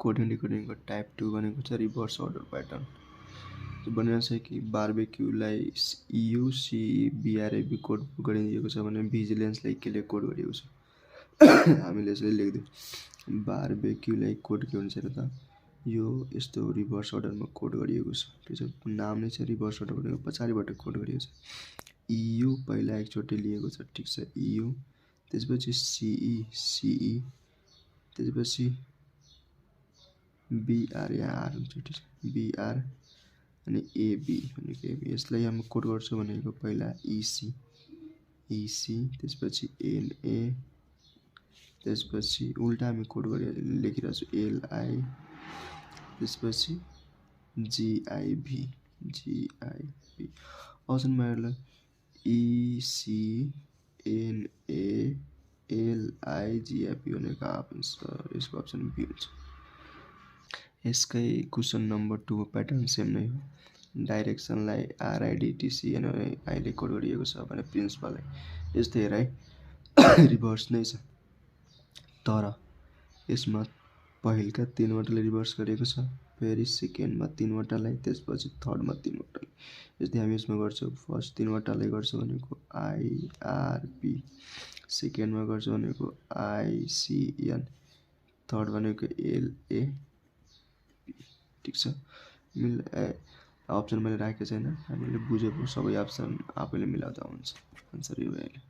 coding डिकोडिङको type 2 भनेको चाहिँ reverse order pattern बनिरहेको छ कि बारबेक्युलाई युसिबिआरएबी कोड गरिदिएको छ भने भिजिलेन्सलाई केले कोड गरिएको छ हामीले यसरी लेख्दिउँ बारबेक्युलाई कोड के हुन्छ र त यो यस्तो रिभर्स अर्डरमा कोड गरिएको छ त्यो चाहिँ नाम नै छ रिभर्स अर्डर भनेको पछाडिबाट कोड गरिएको छ इयु पहिला एकचोटि लिएको छ ठिक छ इयु त्यसपछि सिई त्यसपछि बिआर या आर हुन्छ ठिक छ बिआर अनि एबी भनेको एबी यसलाई हामी कोड गर्छौँ भनेको पहिला इसी त्यसपछि एनए त्यसपछि उल्टा हामी कोड गरेर लेखिरहेको छु एलआई त्यसपछि जिआइभी अप्सनमा हेर्नु इसी एनए एलआई जिआइभी भनेको आन्सर यसको अप्सन बी हुन्छ यसकै क्वेसन नम्बर 2 प्याटर्न सेम नै हो डाइरेक्सनलाई आरआइडिटिसी अहिले कोड गरिएको छ भने प्रिन्सिपललाई यस्तै हेर है रिभर्स नै छ तर यसमा पहिलका 3वटालाई रिभर्स गरेको छ फेरि सेकेन्डमा 3वटालाई त्यसपछि थर्डमा 3वटालाई यस्तै हामी यसमा गर्छौँ फर्स्ट 3वटालाई गर्छौँ भनेको आइआरपी सेकेन्डमा गर्छौँ भनेको आइसिएन थर्ड भनेको एलए ठिक छ अप्सन मैले राखेको छैन हामीले बुझेको सबै अप्सन आफैले मिलाउँदा हुन्छ आन्सर यो भयो अहिले